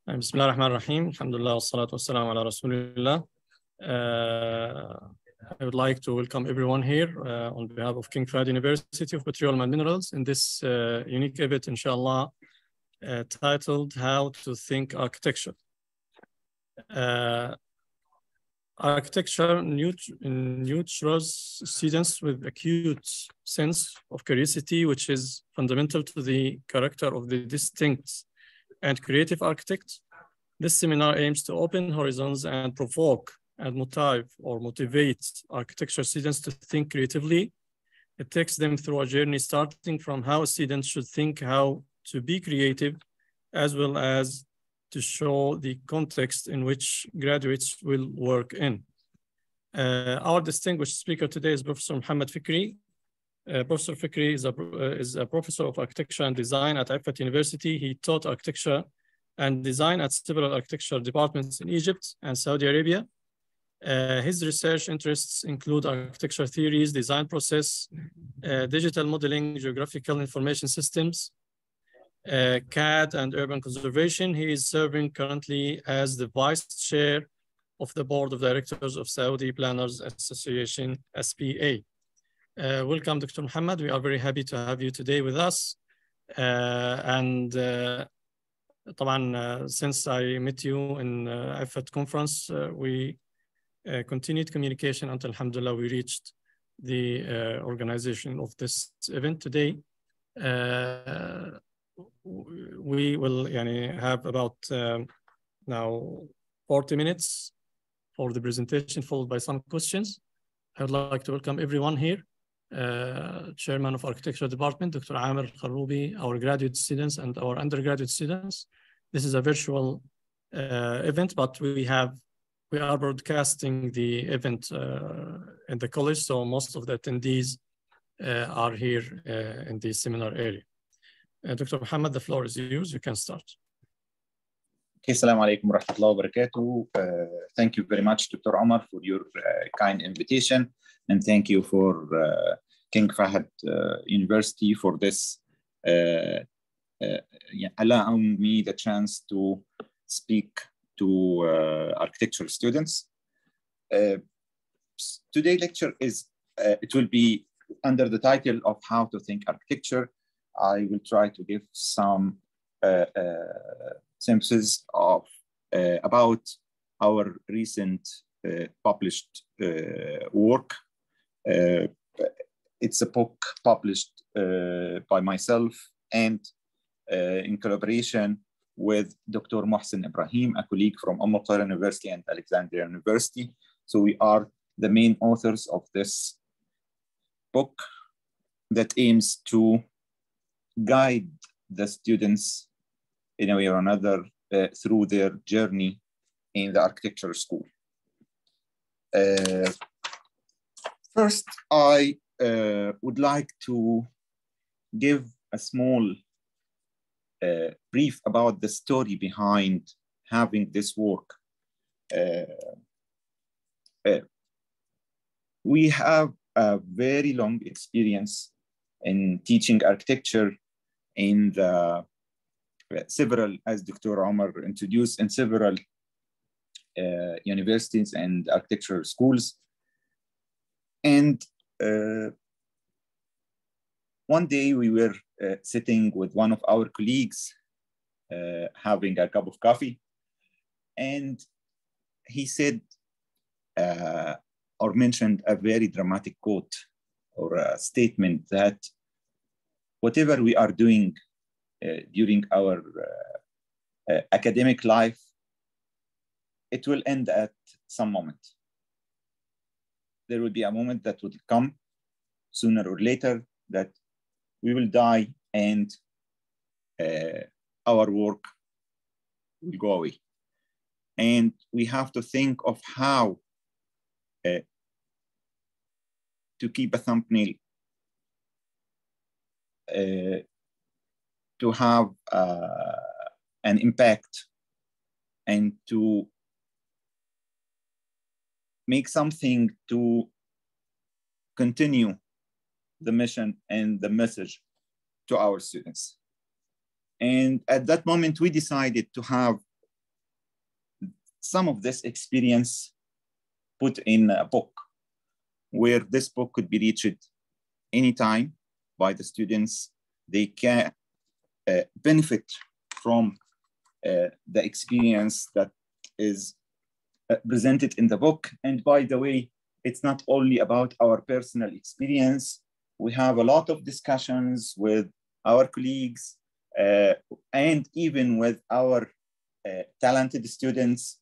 بسم الله الرحمن الرحيم. الحمد لله والصلاة والسلام على رسول الله. I would like to welcome everyone here on behalf of Effat University of Petroleum and Minerals in this unique event, inshallah, titled How to Think Architecture. Architecture nurtures students with acute sense of curiosity, which is fundamental to the character of the distinct and creative architect. This seminar aims to open horizons and provoke and motivate architecture students to think creatively. It takes them through a journey starting from how students should think how to be creative, as well as to show the context in which graduates will work in. Our distinguished speaker today is Professor Mohamed Fekry. Professor Fekry is a professor of architecture and design at Effat University. He taught architecture and design at several architecture departments in Egypt and Saudi Arabia. His research interests include architecture theories, design process, digital modeling, geographical information systems, CAAD, and urban conservation. He is serving currently as the vice chair of the board of directors of Saudi Planners Association, SPA. Welcome, Dr. Mohamed. We are very happy to have you today with us. Since I met you in Effat conference, we continued communication until, alhamdulillah, we reached the organization of this event today. We will have about now 40 minutes for the presentation, followed by some questions. I would like to welcome everyone here. Chairman of Architecture Department, Dr. Amir Kharoubi, our graduate students and our undergraduate students. This is a virtual event, but we are broadcasting the event in the college, so most of the attendees are here in the seminar area. Dr. Mohamed, the floor is yours. You can start. Okay, Assalamu alaikum wa rahmatullahi wa barakatuh. Thank you very much, Dr. Omar, for your kind invitation. And thank you for King Fahd University for this, allowing me the chance to speak to architectural students. Today's lecture is, it will be under the title of How to Think Architecture. I will try to give some synthesis of about our recent published work. It's a book published by myself and in collaboration with Dr. Mohsen Ibrahim, a colleague from Cairo University and Alexandria University. So we are the main authors of this book that aims to guide the students in a way or another through their journey in the architecture school. First, I would like to give a small brief about the story behind having this work. We have a very long experience in teaching architecture in the several, as Dr. Omar introduced, in several universities and architecture schools. And one day we were sitting with one of our colleagues, having a cup of coffee, and he said or mentioned a very dramatic quote or a statement that whatever we are doing during our academic life, it will end at some moment. There will be a moment that will come sooner or later that we will die and our work will go away. And we have to think of how to keep a thumbnail, to have an impact, and to make something to continue the mission and the message to our students. And at that moment, we decided to have some of this experience put in a book, where this book could be reached anytime by the students. They can benefit from the experience that is presented in the book. And by the way, it's not only about our personal experience. We have a lot of discussions with our colleagues and even with our talented students,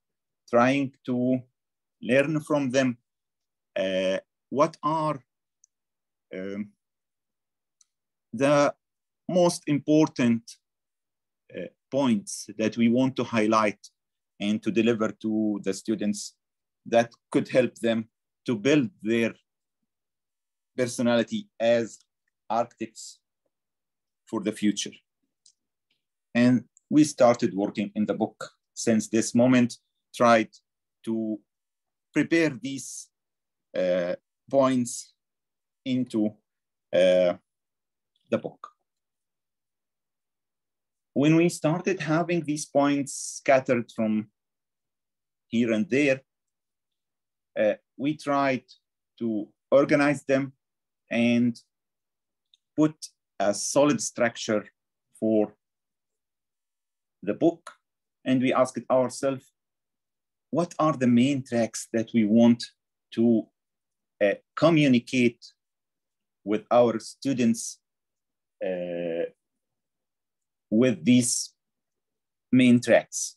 trying to learn from them what are the most important points that we want to highlight and to deliver to the students that could help them to build their personality as architects for the future. And we started working in the book since this moment, tried to prepare these points into the book. When we started having these points scattered from here and there, we tried to organize them and put a solid structure for the book. And we asked ourselves, what are the main tracks that we want to communicate with our students with these main tracks?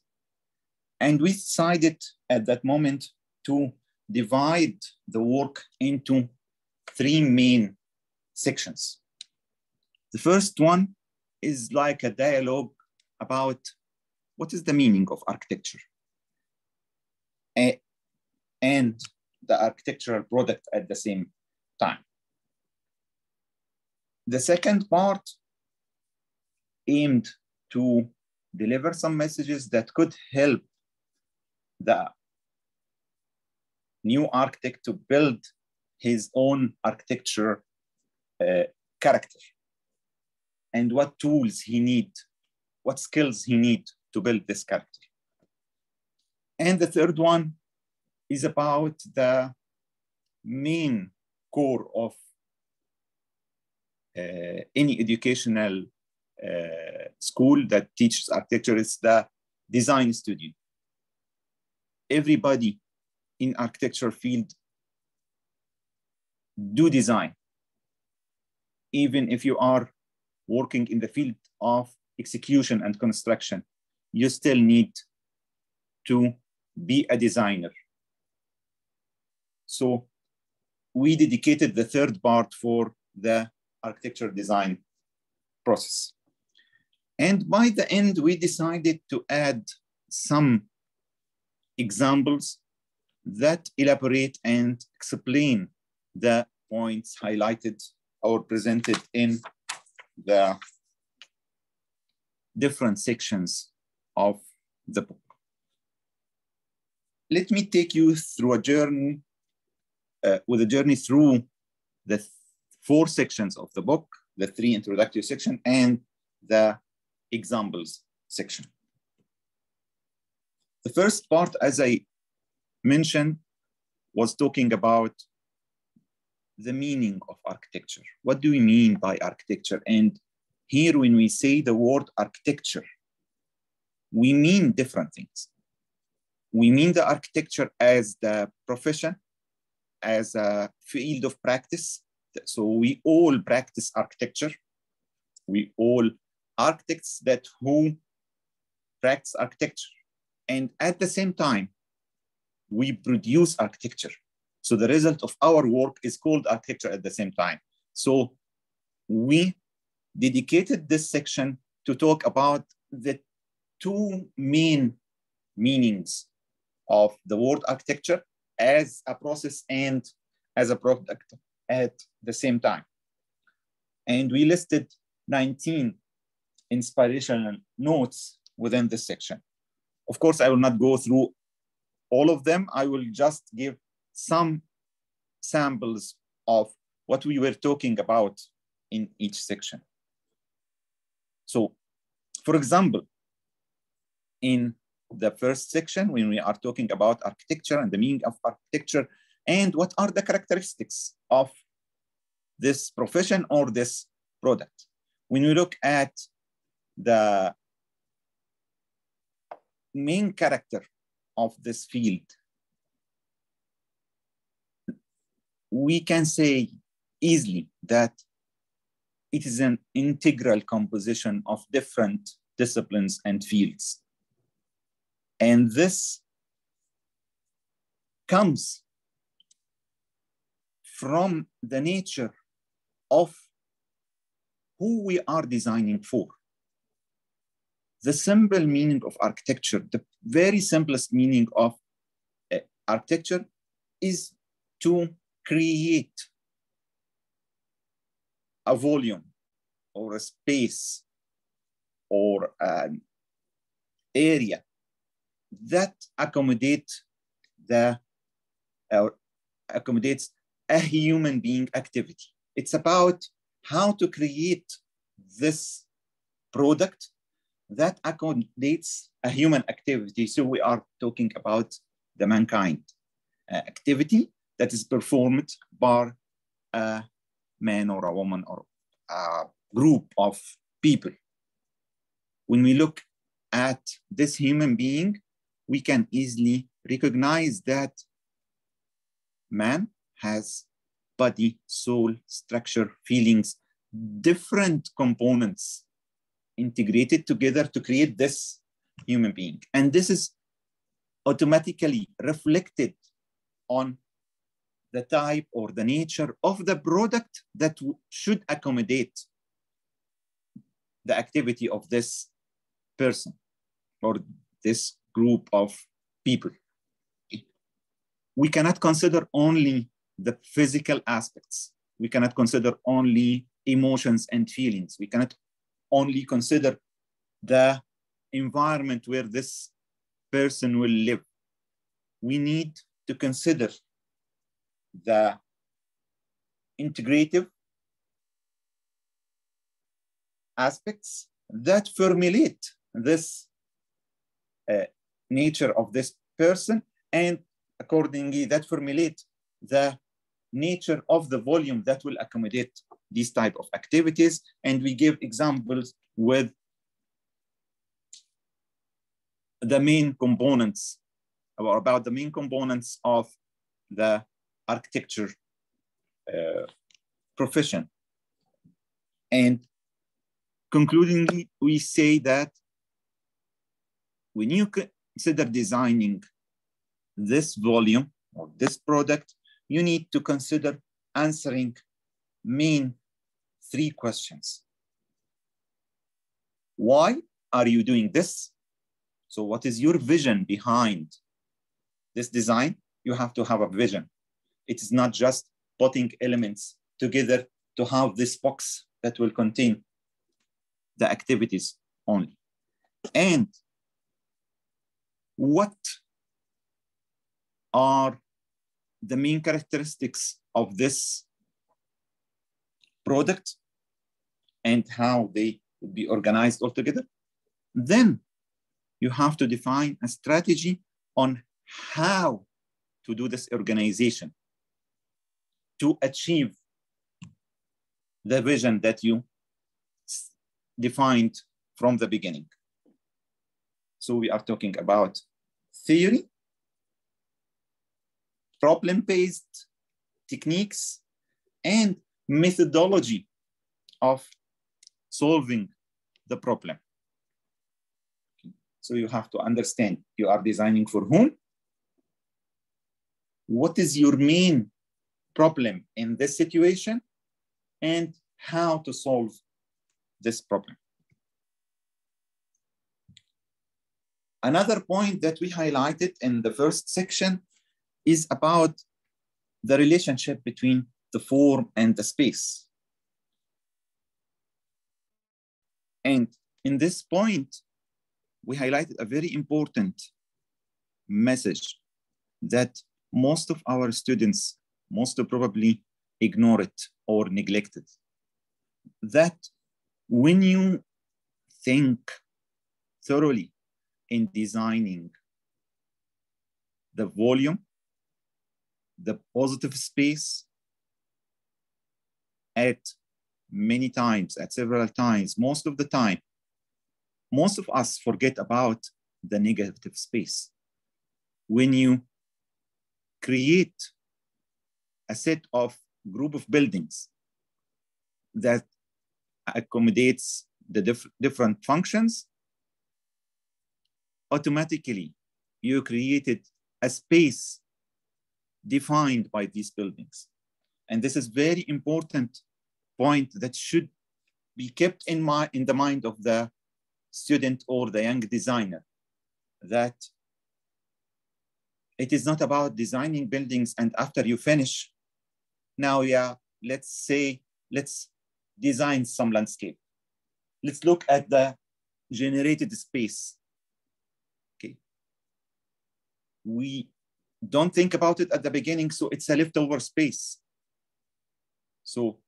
And we decided at that moment to divide the work into 3 main sections. The first one is like a dialogue about what is the meaning of architecture and the architectural product at the same time. The second part aimed to deliver some messages that could help the new architect to build his own architecture character, and what tools he needs, what skills he needs to build this character. And the third one is about the main core of any educational school that teaches architecture, is the design studio. Everybody in architecture field do design. Even if you are working in the field of execution and construction, you still need to be a designer. So we dedicated the third part for the architecture design process. And by the end, we decided to add some examples that elaborate and explain the points highlighted or presented in the different sections of the book. Let me take you through a journey, through the 4 sections of the book, the 3 introductory sections and the examples section. The first part, as I mentioned, was talking about the meaning of architecture. What do we mean by architecture? And here, when we say the word architecture, we mean different things. We mean the architecture as the profession, as a field of practice. So we all practice architecture. We all architects that who practice architecture. And at the same time, we produce architecture. So the result of our work is called architecture at the same time. So we dedicated this section to talk about the two main meanings of the word architecture as a process and as a product at the same time. And we listed 19 inspirational notes within this section. Of course, I will not go through all of them. I will just give some samples of what we were talking about in each section. So, for example, in the first section, when we are talking about architecture and the meaning of architecture and what are the characteristics of this profession or this product. When we look at the main character of this field, we can say easily that it is an integral composition of different disciplines and fields. And this comes from the nature of who we are designing for. The simple meaning of architecture, the very simplest meaning of architecture is to create a volume or a space or an area that accommodates a human being activity. It's about how to create this product that accommodates a human activity. So we are talking about the mankind activity that is performed by a man or a woman or a group of people. When we look at this human being, we can easily recognize that man has body, soul, structure, feelings, different components integrated together to create this human being. And this is automatically reflected on the type or the nature of the product that should accommodate the activity of this person or this group of people. We cannot consider only the physical aspects. We cannot consider only emotions and feelings. We cannot only consider the environment where this person will live. We need to consider the integrative aspects that formulate this nature of this person, and accordingly that formulate the nature of the volume that will accommodate these type of activities. And we give examples with the main components, or about the main components of the architecture profession. And concludingly, we say that when you consider designing this volume or this product, you need to consider answering main three questions. Why are you doing this? So what is your vision behind this design? You have to have a vision. It is not just putting elements together to have this box that will contain the activities only. And what are the main characteristics of this product and how they would be organized altogether? Then you have to define a strategy on how to do this organization to achieve the vision that you defined from the beginning. So we are talking about theory, problem-based techniques, and methodology of solving the problem. So you have to understand you are designing for whom, what is your main problem in this situation, and how to solve this problem. Another point that we highlighted in the first section is about the relationship between the form and the space. And in this point, we highlighted a very important message that most of our students most probably ignore it or neglect it. That when you think thoroughly in designing the volume, the positive space at several times, most of the time, most of us forget about the negative space. When you create a set of group of buildings that accommodates the different functions, automatically you created a space defined by these buildings. And this is very important point that should be kept in the mind of the student or the young designer, that it is not about designing buildings and after you finish, now, let's design some landscape. Let's look at the generated space. Okay. We don't think about it at the beginning, so it's a leftover space. So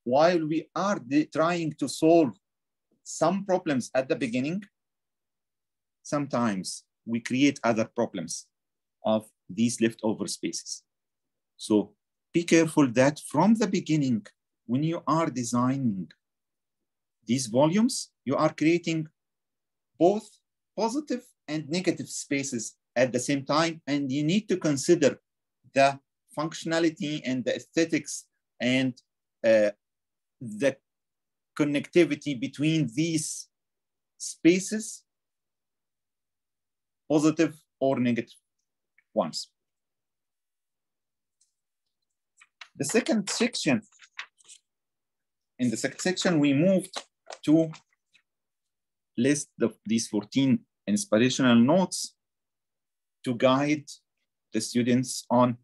while we are trying to solve some problems at the beginning, sometimes we create other problems of these leftover spaces. So be careful that from the beginning, when you are designing these volumes, you are creating both positive and negative spaces at the same time, and you need to consider the functionality and the aesthetics and the connectivity between these spaces, positive or negative ones. The second section, in the second section, we moved to list these 14 inspirational notes to guide the students on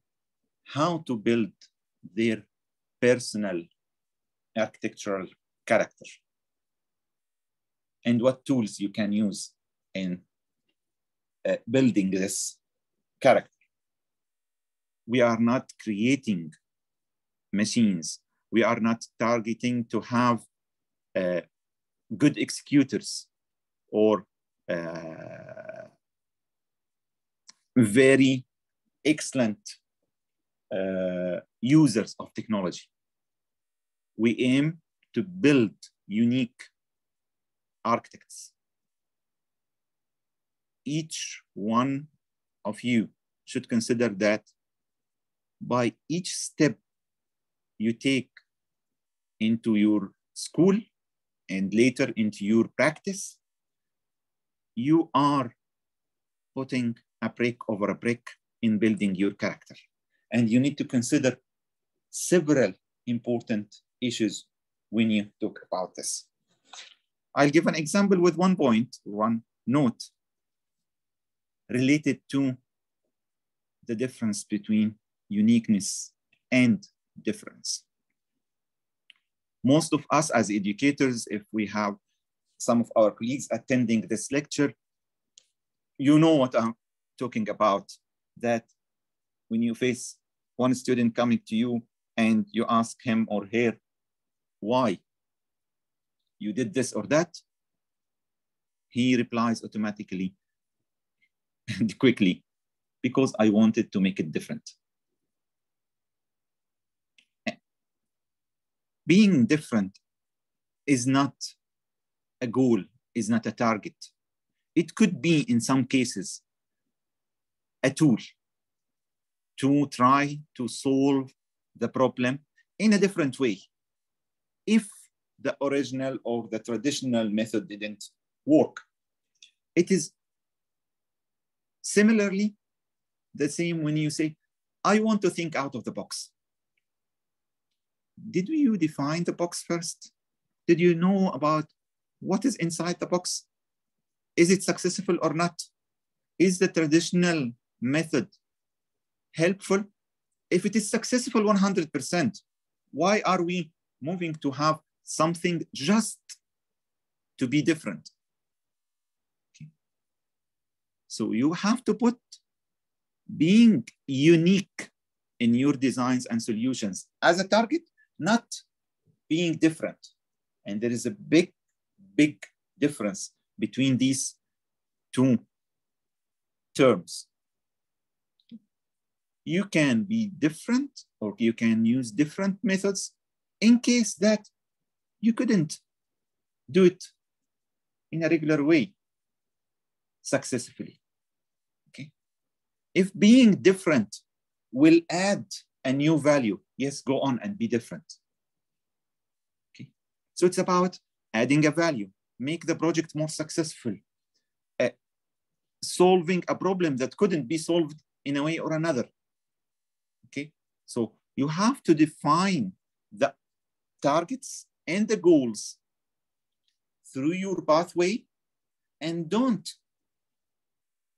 how to build their personal architectural character and what tools you can use in building this character. We are not creating machines. We are not targeting to have good executors or very excellent users of technology. We aim to build unique architects. Each one of you should consider that by each step you take into your school and later into your practice, you are putting a brick over a brick in building your character. And you need to consider several important issues when you talk about this. I'll give an example with one point, one note related to the difference between uniqueness and difference. Most of us as educators, if we have some of our colleagues attending this lecture, you know what I'm talking about, that when you face one student coming to you and you ask him or her why you did this or that, he replies automatically and quickly, because I wanted to make it different. Being different is not a goal, is not a target. It could be, in some cases, a tool to try to solve the problem in a different way if the original or the traditional method didn't work. It is similarly the same when you say, I want to think out of the box. Did you define the box first? Did you know about what is inside the box? Is it successful or not? Is the traditional method helpful? If it is successful 100%, why are we moving to have something just to be different? Okay. So you have to put being unique in your designs and solutions as a target, not being different. And there is a big, big difference between these two terms. You can be different, or you can use different methods in case that you couldn't do it in a regular way successfully. Okay. If being different will add a new value, yes, go on and be different. Okay. So it's about adding a value, make the project more successful, solving a problem that couldn't be solved in a way or another. Okay, so you have to define the targets and the goals through your pathway, and don't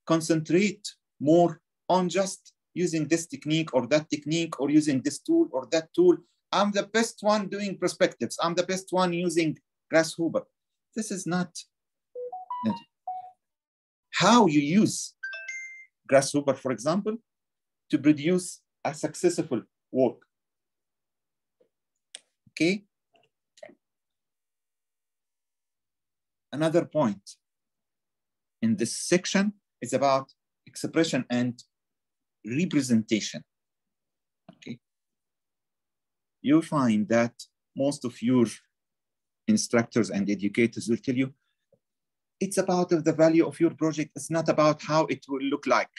concentrate more on just using this technique or that technique, or using this tool or that tool. I'm the best one doing perspectives. I'm the best one using Grasshopper. This is not how you use Grasshopper, for example, to produce a successful work. Okay. Another point in this section is about expression and representation. Okay. You'll find that most of your instructors and educators will tell you it's about the value of your project. It's not about how it will look like.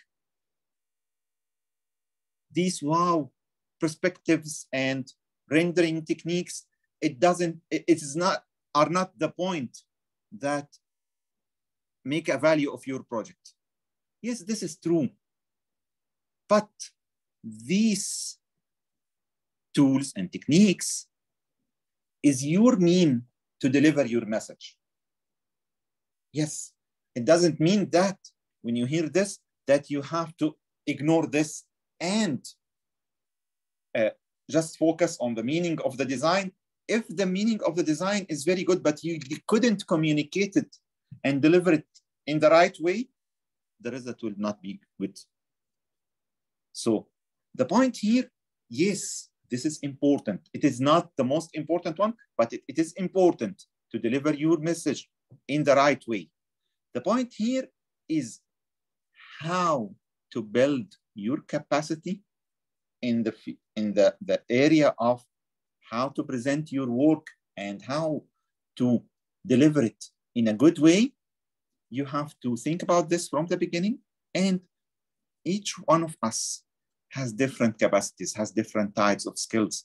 These wow perspectives and rendering techniques, are not the point that make a value of your project. Yes, this is true. But these tools and techniques is your mean to deliver your message. Yes, it doesn't mean that when you hear this, that you have to ignore this and just focus on the meaning of the design. If the meaning of the design is very good, but you couldn't communicate it and deliver it in the right way, the result will not be good. So the point here, yes, this is important. It is not the most important one, but it is important to deliver your message in the right way. The point here is how to build your capacity in the area of how to present your work and how to deliver it in a good way. You have to think about this from the beginning, and each one of us has different capacities, has different types of skills.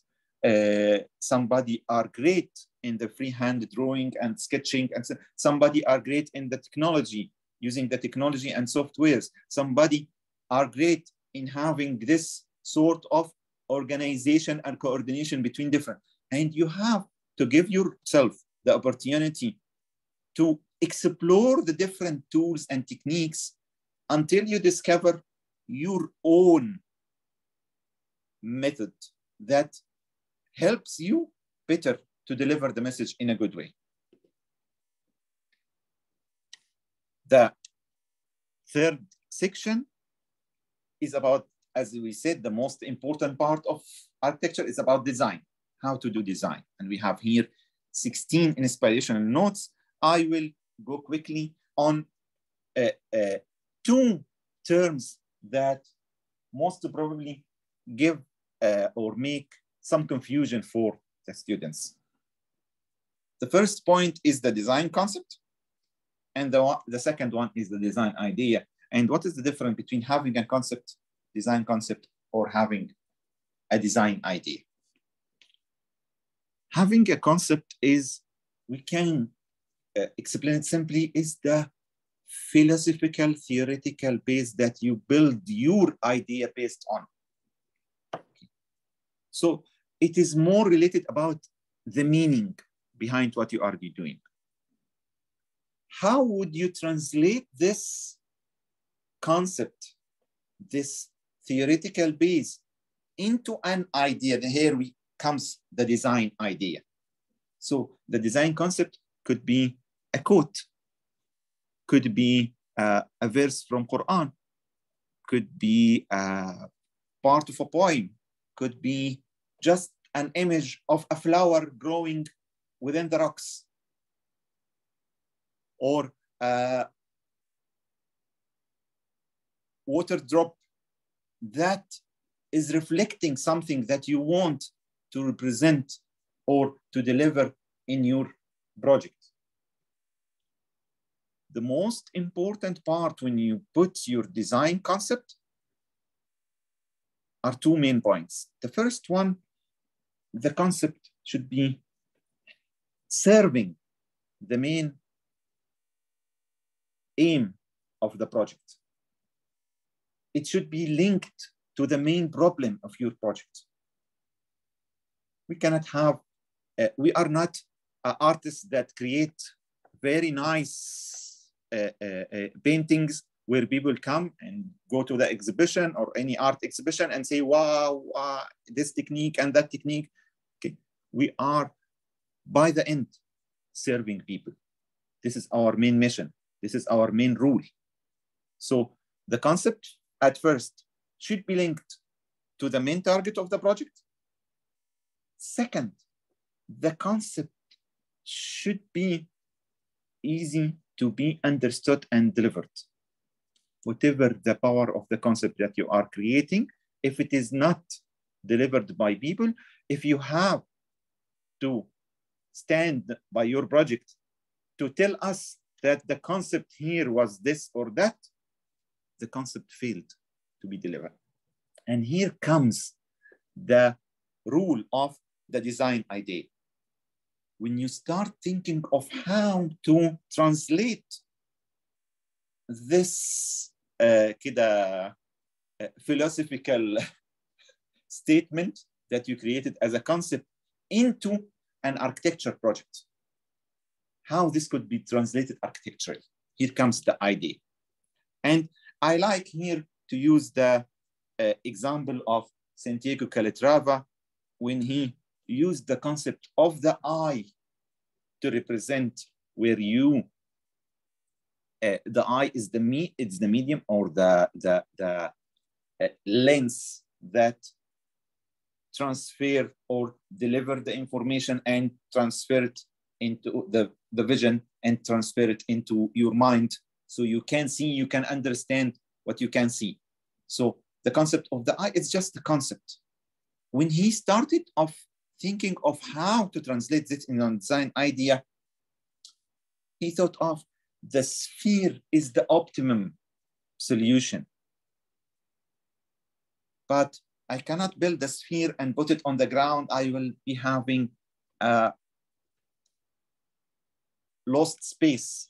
Somebody are great in the freehand drawing and sketching, and somebody are great in the technology, using the technology and softwares. Somebody are great in having this sort of organization and coordination between different. And you have to give yourself the opportunity to explore the different tools and techniques until you discover your own method that helps you better to deliver the message in a good way. The third section is about, as we said, the most important part of architecture is about design, how to do design. And we have here 16 inspirational notes. I will go quickly on two terms that most probably give or make some confusion for the students. The first point is the design concept, and the second one is the design idea. And what is the difference between having a concept, design concept, or having a design idea? Having a concept is, we can explain it simply, is the philosophical, theoretical base that you build your idea based on. So it is more related about the meaning behind what you are doing. How would you translate this concept, this theoretical base, into an idea? Here comes the design idea. So the design concept could be a quote, could be a verse from Quran, could be part of a poem, could be just an image of a flower growing within the rocks, or a water drop that is reflecting something that you want to represent or to deliver in your project. The most important part when you put your design concept are two main points. The first one, the concept should be serving the main aim of the project. It should be linked to the main problem of your project. We cannot have, we are not artists that create very nice paintings where people come and go to the exhibition or any art exhibition and say, wow, this technique and that technique. Okay. We are, by the end, serving people. This is our main mission. This is our main rule. So the concept at first should be linked to the main target of the project. Second, the concept should be easy to be understood and delivered. Whatever the power of the concept that you are creating, if it is not delivered by people, if you have to stand by your project to tell us that the concept here was this or that, the concept failed to be delivered. And here comes the rule of the design idea. When you start thinking of how to translate this philosophical statement that you created as a concept into an architecture project, how this could be translated architecturally. Here comes the idea. And I like here to use the example of Santiago Calatrava when he used the concept of the eye to represent where you, the eye is the medium or the lens that transfer or deliver the information and transfer it into the vision and transfer it into your mind. So you can see, you can understand what you can see. So the concept of the eye is just the concept. When he started off thinking of how to translate this in a design idea, he thought of the sphere is the optimum solution. But I cannot build the sphere and put it on the ground. I will be having lost space,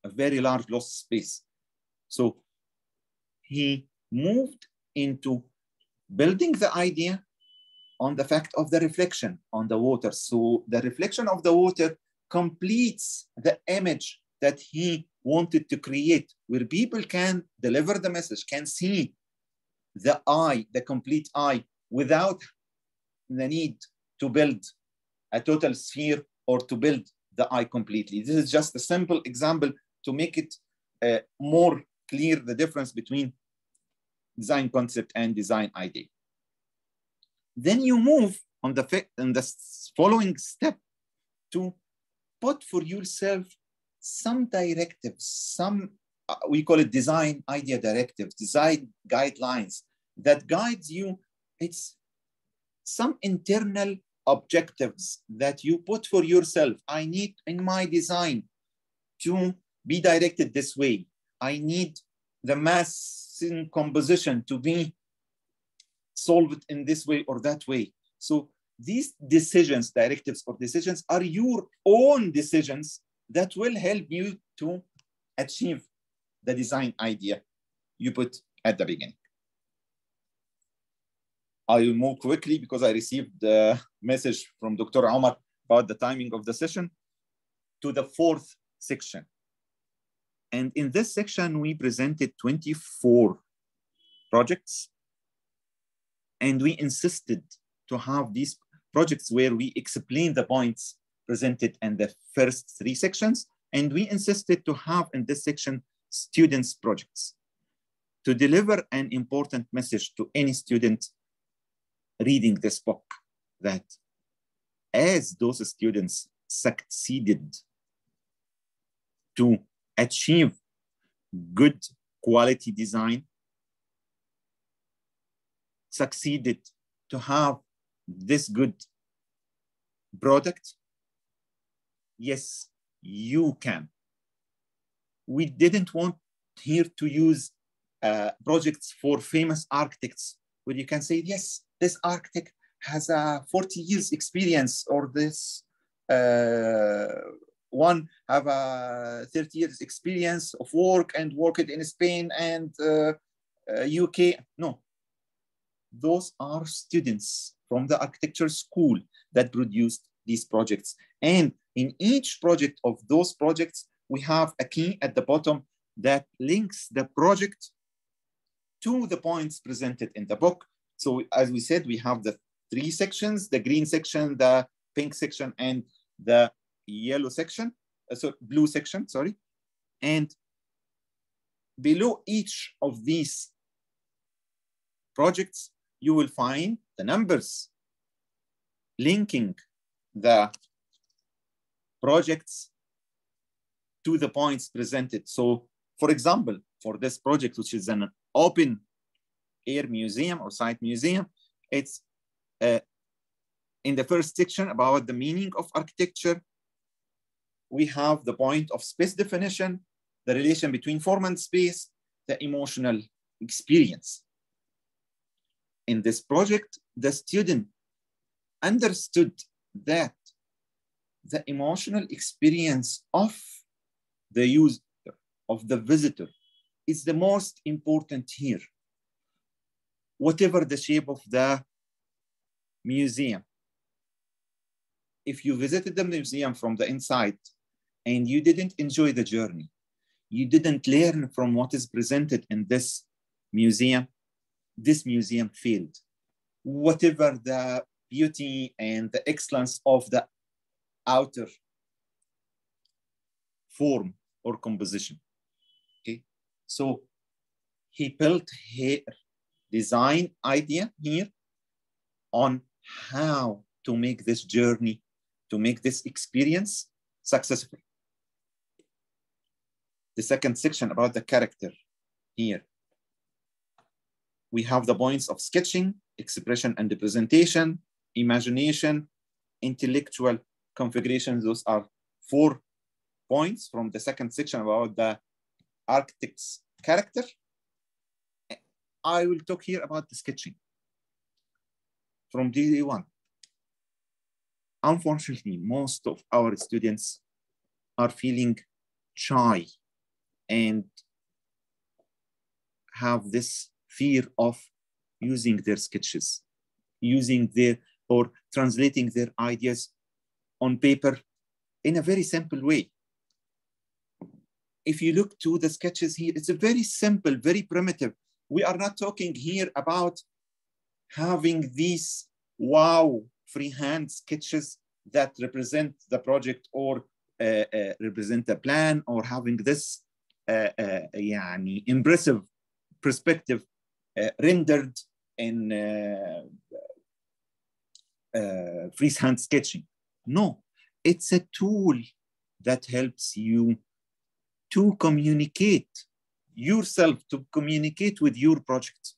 a very large lost space. So he moved into building the idea on the fact of the reflection on the water. So the reflection of the water completes the image that he wanted to create, where people can deliver the message, can see the eye, the complete eye, without the need to build a total sphere or to build the eye completely. This is just a simple example to make it more clear the difference between design concept and design idea. Then you move on the following step to put for yourself some directives, some, we call it design idea directives, design guidelines that guides you. It's some internal objectives that you put for yourself. I need in my design to be directed this way. I need the mass in composition to be solved in this way or that way. So these decisions, directives or decisions, are your own decisions that will help you to achieve the design idea you put at the beginning. I will move quickly because I received a message from Dr. Omar about the timing of the session to the fourth section. And in this section, we presented 24 projects. And we insisted to have these projects where we explain the points presented in the first 3 sections. And we insisted to have in this section students' projects to deliver an important message to any student reading this book, that as those students succeeded to achieve good quality design, succeeded to have this good product, yes, you can. We didn't want here to use projects for famous architects where you can say, yes, this architect has a 40 years experience, or this one have a 30 years experience of work and worked in Spain and UK. No, those are students from the architecture school that produced these projects. And in each project of those projects, we have a key at the bottom that links the project to the points presented in the book. So as we said, we have the 3 sections, the green section, the pink section, and the yellow section, blue section, sorry. And below each of these projects, you will find the numbers linking the projects to the points presented. So for example, for this project, which is an open air museum or site museum, it's in the first section about the meaning of architecture. We have the point of space definition, the relation between form and space, the emotional experience. In this project, the student understood that the emotional experience of the user, of the visitor, is the most important here. Whatever the shape of the museum, if you visited the museum from the inside and you didn't enjoy the journey, you didn't learn from what is presented in this museum failed. Whatever the beauty and the excellence of the outer form or composition. Okay, so he built his design idea here on how to make this journey, to make this experience successful. The second section about the character here. We have the points of sketching, expression and representation, imagination, intellectual configuration. Those are 4 points from the second section about the architect's character. I will talk here about the sketching from DD1. Unfortunately, most of our students are feeling shy and have this fear of using their sketches, using their, or translating their ideas on paper in a very simple way. If you look to the sketches here, it's a very simple, very primitive. We are not talking here about having these wow freehand sketches that represent the project or represent the plan, or having this impressive perspective rendered in freehand sketching. No, it's a tool that helps you to communicate yourself, to communicate with your project.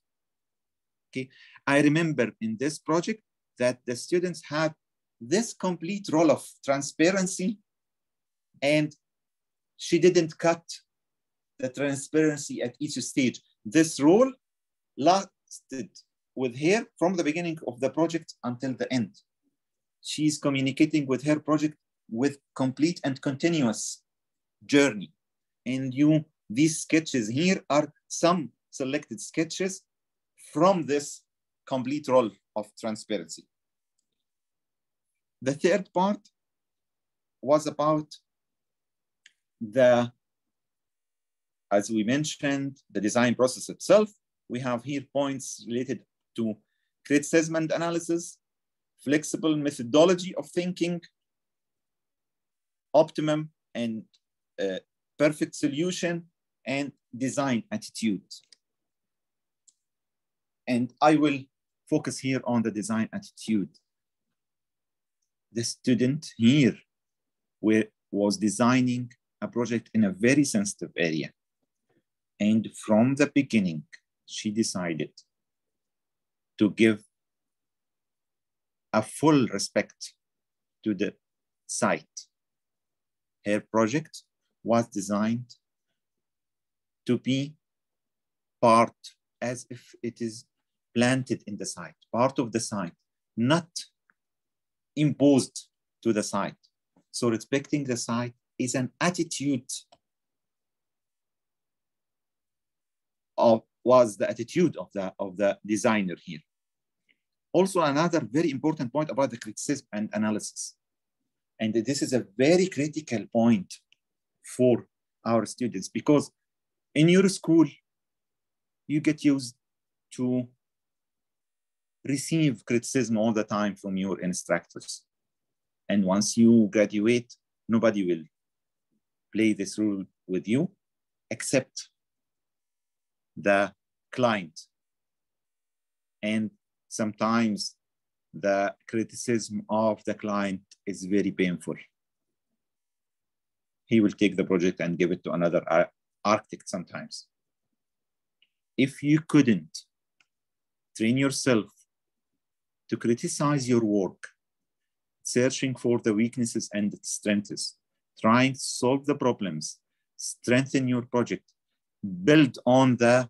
Okay, I remember in this project that the students had this complete role of transparency, and she didn't cut the transparency at each stage. This role lasted with her from the beginning of the project until the end. She's communicating with her project with complete and continuous journey. And these sketches here are some selected sketches from this complete role of transparency. The third part was about as we mentioned, the design process itself. We have here points related to criticism and analysis, flexible methodology of thinking, optimum and perfect solution, and design attitude. And I will focus here on the design attitude. The student here was designing a project in a very sensitive area. And from the beginning, she decided to give a full respect to the site. Her project was designed to be part, as if it is planted in the site, part of the site, not imposed to the site. So respecting the site is an attitude was the attitude of the designer here. Also, another very important point about the criticism and analysis. And this is a very critical point for our students, because in your school, you get used to receive criticism all the time from your instructors. And once you graduate, nobody will play this role with you except the client. And sometimes the criticism of the client is very painful. He will take the project and give it to another architect sometimes. If you couldn't train yourself to criticize your work, searching for the weaknesses and its strengths, trying to solve the problems, strengthen your project, build on the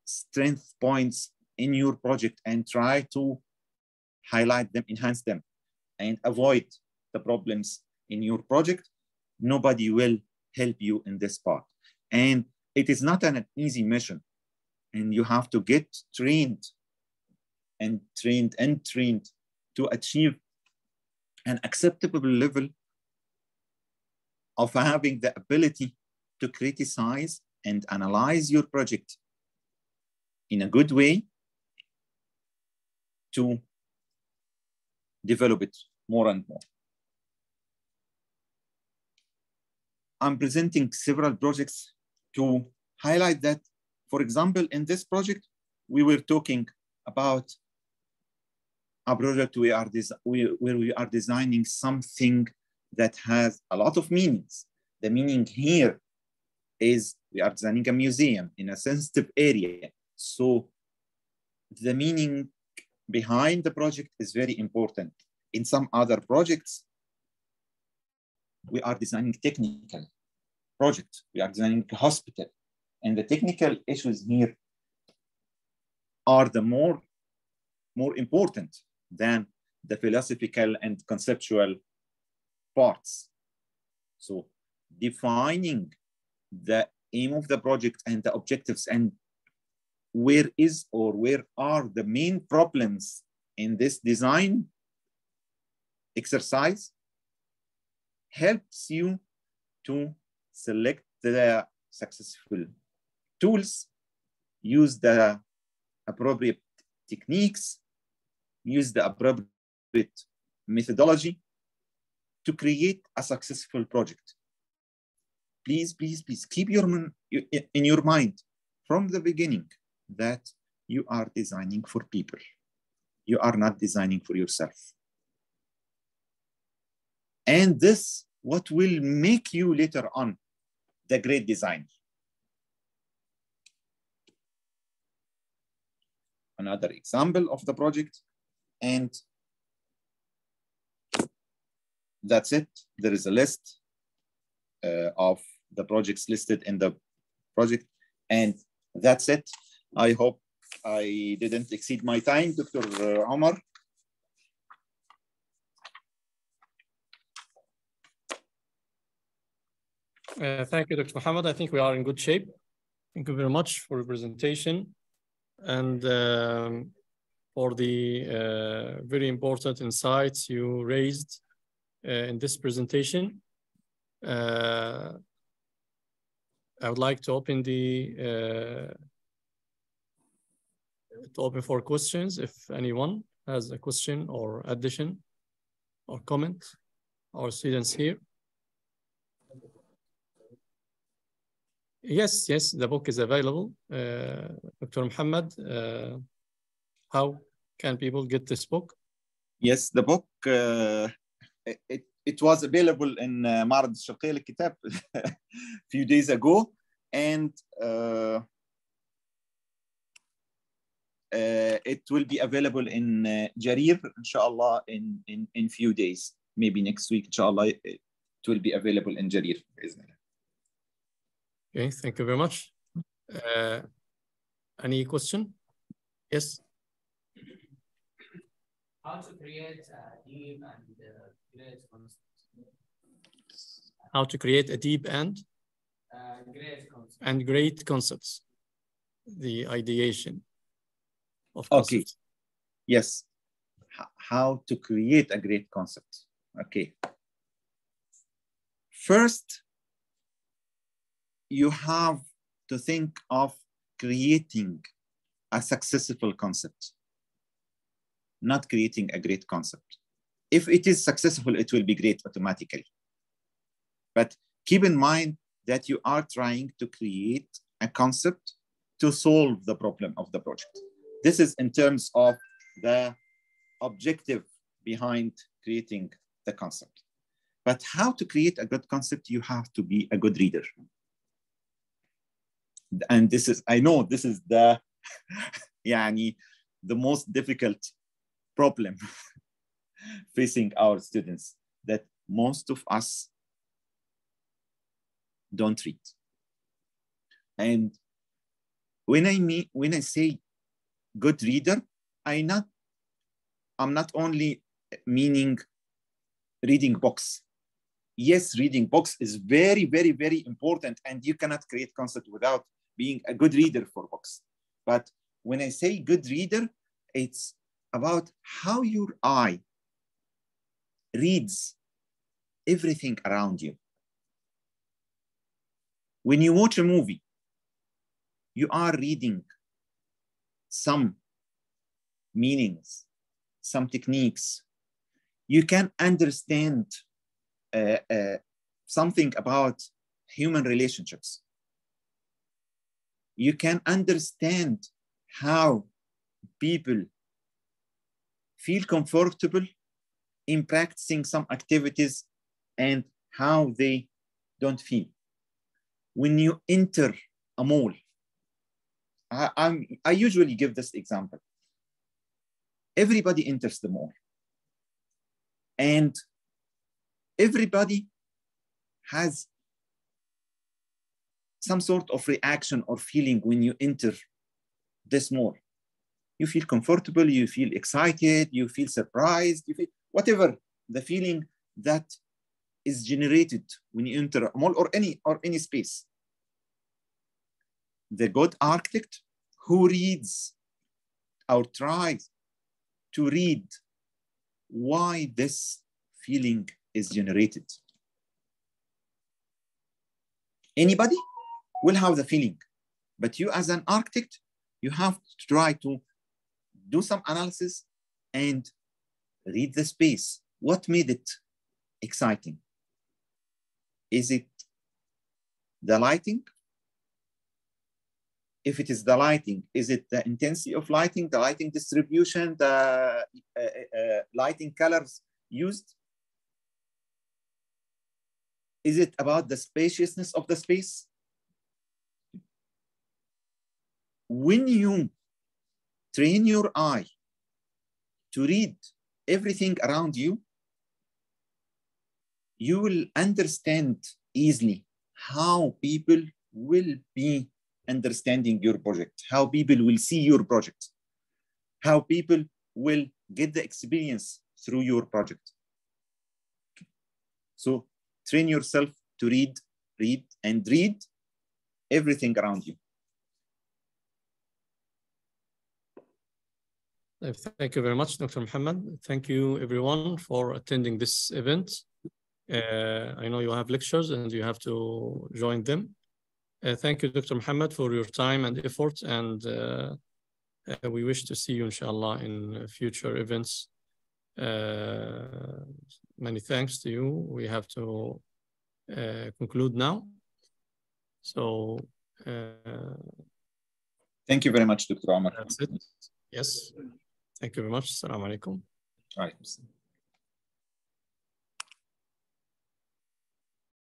strength points in your project and try to highlight them, enhance them, and avoid the problems in your project, nobody will help you in this part. And it is not an easy mission. And you have to get trained to achieve an acceptable level of having the ability to criticize and analyze your project in a good way to develop it more and more. I'm presenting several projects to highlight that. For example, in this project, we were talking about a project where we are designing something that has a lot of meanings. The meaning here is we are designing a museum in a sensitive area. So the meaning behind the project is very important. In some other projects, we are designing technical projects. We are designing a hospital. And the technical issues here are the more important than the philosophical and conceptual parts. So defining the aim of the project and the objectives and where are the main problems in this design exercise helps you to select the successful tools, use the appropriate techniques, use the appropriate methodology to create a successful project. Please, please, please keep in your mind from the beginning that you are designing for people. You are not designing for yourself. And this, what will make you later on the great designer. Another example of the project, and that's it. There is a list of the projects listed in the project, and that's it. I hope I didn't exceed my time, Dr. Omar. Thank you, Dr. Mohammed. I think we are in good shape. Thank you very much for your presentation and for the very important insights you raised in this presentation. I would like to open for questions if anyone has a question or addition or comment. Our students here. Yes, the book is available. Dr. Mohammed, how can people get this book? Yes, the book, it was available in معرض الشرقية للكتاب a few days ago, and it will be available in Jarir, inshallah, in few days. Maybe next week, inshallah, it will be available in Jarir. Okay, thank you very much. Any question? Yes. How to create a deep and great concept? How to create a deep and great concepts. The ideation of concepts. Okay. Yes. How to create a great concept. Okay. First, you have to think of creating a successful concept, not creating a great concept. If it is successful, it will be great automatically. But keep in mind that you are trying to create a concept to solve the problem of the project. This is in terms of the objective behind creating the concept. But how to create a good concept, you have to be a good reader. And this is, I know this is the most difficult problem facing our students, that most of us don't read. And when I say good reader, I'm not only meaning reading books. Yes, reading books is very, very, very important, and you cannot create concept without being a good reader for books. But when I say good reader, it's about how your eye reads everything around you. When you watch a movie, you are reading some meanings, some techniques. You can understand something about human relationships. You can understand how people feel comfortable in practicing some activities and how they don't feel. When you enter a mall, I usually give this example. Everybody enters the mall, and everybody has some sort of reaction or feeling when you enter this mall. You feel comfortable, you feel excited, you feel surprised, you feel whatever the feeling that is generated when you enter a mall or any space. The good architect who reads or tries to read why this feeling is generated. Anybody will have the feeling, but you as an architect, you have to try to do some analysis and read the space. What made it exciting? Is it the lighting? If it is the lighting, is it the intensity of lighting, the lighting distribution, the lighting colors used? Is it about the spaciousness of the space? When you train your eye to read everything around you, you will understand easily how people will be understanding your project, how people will see your project, how people will get the experience through your project. So train yourself to read everything around you. Thank you very much, Dr. Mohamed. Thank you, everyone, for attending this event. I know you have lectures and you have to join them. Thank you, Dr. Mohamed, for your time and effort. And we wish to see you, inshallah, in future events. Many thanks to you. We have to conclude now. So thank you very much, Dr. Omar. That's it. Yes. Thank you very much. Assalamu alaikum. All right.